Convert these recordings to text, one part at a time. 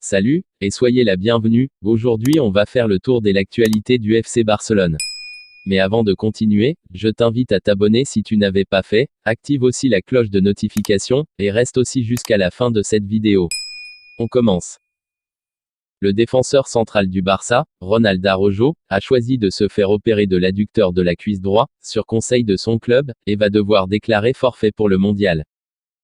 Salut, et soyez la bienvenue. Aujourd'hui on va faire le tour de l'actualité du FC Barcelone. Mais avant de continuer, je t'invite à t'abonner si tu n'avais pas fait, active aussi la cloche de notification, et reste aussi jusqu'à la fin de cette vidéo. On commence. Le défenseur central du Barça, Ronald Araujo, a choisi de se faire opérer de l'adducteur de la cuisse droit, sur conseil de son club, et va devoir déclarer forfait pour le mondial.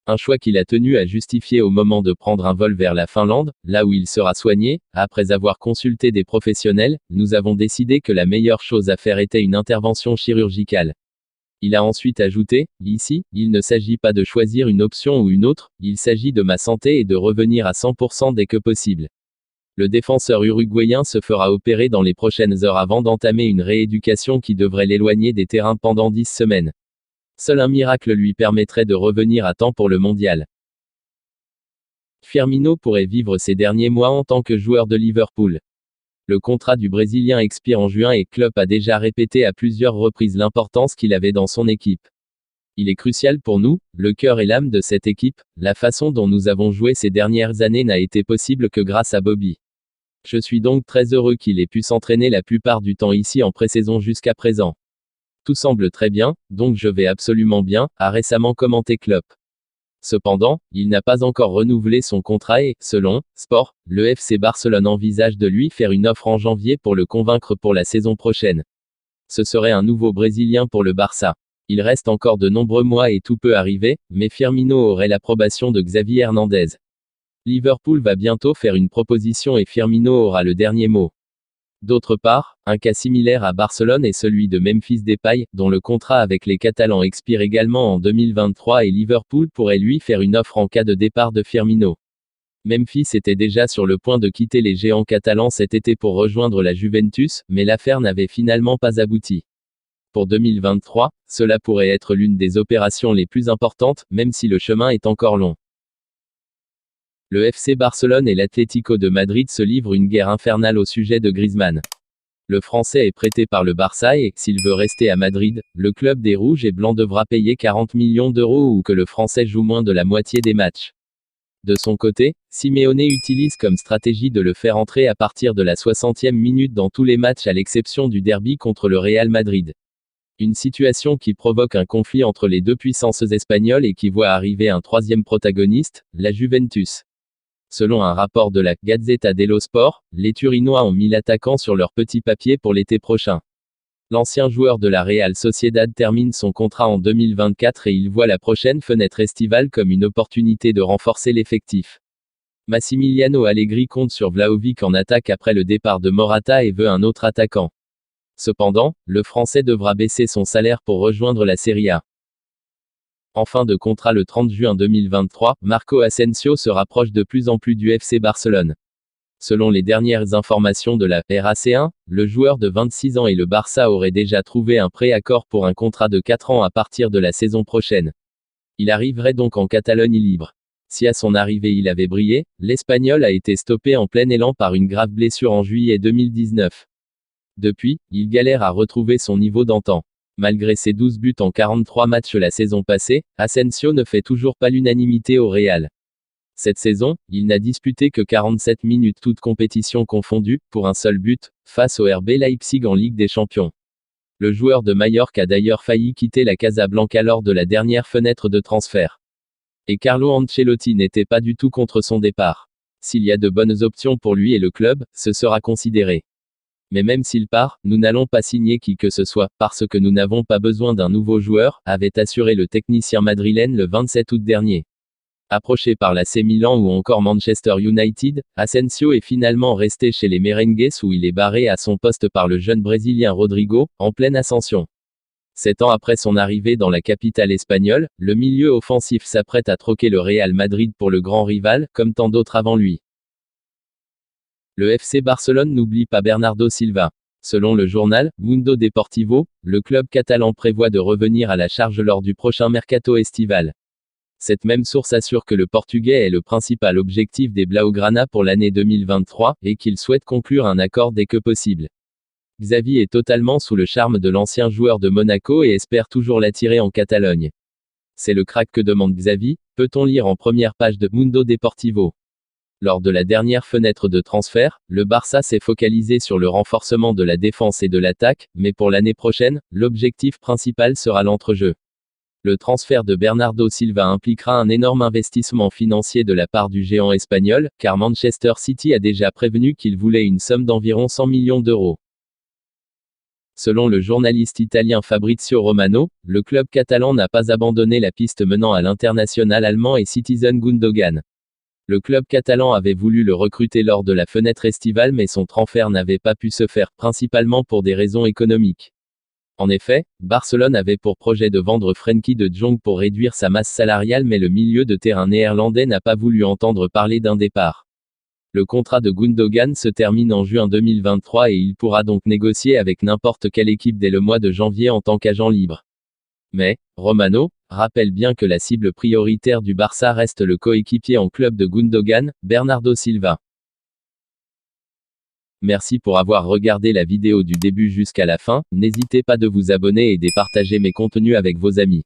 Un choix qu'il a tenu à justifier au moment de prendre un vol vers la Finlande, là où il sera soigné. Après avoir consulté des professionnels, nous avons décidé que la meilleure chose à faire était une intervention chirurgicale. Il a ensuite ajouté, ici, il ne s'agit pas de choisir une option ou une autre, il s'agit de ma santé et de revenir à 100% dès que possible. Le défenseur uruguayen se fera opérer dans les prochaines heures avant d'entamer une rééducation qui devrait l'éloigner des terrains pendant 10 semaines. Seul un miracle lui permettrait de revenir à temps pour le mondial. Firmino pourrait vivre ses derniers mois en tant que joueur de Liverpool. Le contrat du Brésilien expire en juin et Klopp a déjà répété à plusieurs reprises l'importance qu'il avait dans son équipe. Il est crucial pour nous, le cœur et l'âme de cette équipe. La façon dont nous avons joué ces dernières années n'a été possible que grâce à Bobby. Je suis donc très heureux qu'il ait pu s'entraîner la plupart du temps ici en pré-saison jusqu'à présent. Tout semble très bien, donc je vais absolument bien, a récemment commenté Klopp. Cependant, il n'a pas encore renouvelé son contrat et, selon Sport, le FC Barcelone envisage de lui faire une offre en janvier pour le convaincre pour la saison prochaine. Ce serait un nouveau Brésilien pour le Barça. Il reste encore de nombreux mois et tout peut arriver, mais Firmino aurait l'approbation de Xavi Hernandez. Liverpool va bientôt faire une proposition et Firmino aura le dernier mot. D'autre part, un cas similaire à Barcelone est celui de Memphis Depay, dont le contrat avec les Catalans expire également en 2023 et Liverpool pourrait lui faire une offre en cas de départ de Firmino. Memphis était déjà sur le point de quitter les géants catalans cet été pour rejoindre la Juventus, mais l'affaire n'avait finalement pas abouti. Pour 2023, cela pourrait être l'une des opérations les plus importantes, même si le chemin est encore long. Le FC Barcelone et l'Atlético de Madrid se livrent une guerre infernale au sujet de Griezmann. Le Français est prêté par le Barça et, s'il veut rester à Madrid, le club des Rouges et Blancs devra payer 40 millions d'euros ou que le Français joue moins de la moitié des matchs. De son côté, Simeone utilise comme stratégie de le faire entrer à partir de la 60e minute dans tous les matchs à l'exception du derby contre le Real Madrid. Une situation qui provoque un conflit entre les deux puissances espagnoles et qui voit arriver un troisième protagoniste, la Juventus. Selon un rapport de la Gazzetta dello Sport, les Turinois ont mis l'attaquant sur leur petit papier pour l'été prochain. L'ancien joueur de la Real Sociedad termine son contrat en 2024 et il voit la prochaine fenêtre estivale comme une opportunité de renforcer l'effectif. Massimiliano Allegri compte sur Vlahovic en attaque après le départ de Morata et veut un autre attaquant. Cependant, le Français devra baisser son salaire pour rejoindre la Serie A. En fin de contrat le 30 juin 2023, Marco Asensio se rapproche de plus en plus du FC Barcelone. Selon les dernières informations de la RAC1, le joueur de 26 ans et le Barça auraient déjà trouvé un préaccord pour un contrat de 4 ans à partir de la saison prochaine. Il arriverait donc en Catalogne libre. Si à son arrivée il avait brillé, l'Espagnol a été stoppé en plein élan par une grave blessure en juillet 2019. Depuis, il galère à retrouver son niveau d'antan. Malgré ses 12 buts en 43 matchs la saison passée, Asensio ne fait toujours pas l'unanimité au Real. Cette saison, il n'a disputé que 47 minutes toutes compétitions confondues, pour un seul but, face au RB Leipzig en Ligue des Champions. Le joueur de Majorque a d'ailleurs failli quitter la Casablanca lors de la dernière fenêtre de transfert. Et Carlo Ancelotti n'était pas du tout contre son départ. S'il y a de bonnes options pour lui et le club, ce sera considéré. Mais même s'il part, nous n'allons pas signer qui que ce soit, parce que nous n'avons pas besoin d'un nouveau joueur, avait assuré le technicien madrilène le 27 août dernier. Approché par l'AC Milan ou encore Manchester United, Asensio est finalement resté chez les Merengues où il est barré à son poste par le jeune Brésilien Rodrigo, en pleine ascension. 7 ans après son arrivée dans la capitale espagnole, le milieu offensif s'apprête à troquer le Real Madrid pour le grand rival, comme tant d'autres avant lui. Le FC Barcelone n'oublie pas Bernardo Silva. Selon le journal Mundo Deportivo, le club catalan prévoit de revenir à la charge lors du prochain mercato estival. Cette même source assure que le Portugais est le principal objectif des Blaugrana pour l'année 2023, et qu'il souhaite conclure un accord dès que possible. Xavi est totalement sous le charme de l'ancien joueur de Monaco et espère toujours l'attirer en Catalogne. C'est le crack que demande Xavi, peut-on lire en première page de Mundo Deportivo. Lors de la dernière fenêtre de transfert, le Barça s'est focalisé sur le renforcement de la défense et de l'attaque, mais pour l'année prochaine, l'objectif principal sera l'entrejeu. Le transfert de Bernardo Silva impliquera un énorme investissement financier de la part du géant espagnol, car Manchester City a déjà prévenu qu'il voulait une somme d'environ 100 millions d'euros. Selon le journaliste italien Fabrizio Romano, le club catalan n'a pas abandonné la piste menant à l'international allemand et Citizen Gundogan. Le club catalan avait voulu le recruter lors de la fenêtre estivale, mais son transfert n'avait pas pu se faire, principalement pour des raisons économiques. En effet, Barcelone avait pour projet de vendre Frenkie de Jong pour réduire sa masse salariale, mais le milieu de terrain néerlandais n'a pas voulu entendre parler d'un départ. Le contrat de Gundogan se termine en juin 2023 et il pourra donc négocier avec n'importe quelle équipe dès le mois de janvier en tant qu'agent libre. Mais, Romano rappelle bien que la cible prioritaire du Barça reste le coéquipier en club de Gundogan, Bernardo Silva. Merci pour avoir regardé la vidéo du début jusqu'à la fin, n'hésitez pas de vous abonner et de partager mes contenus avec vos amis.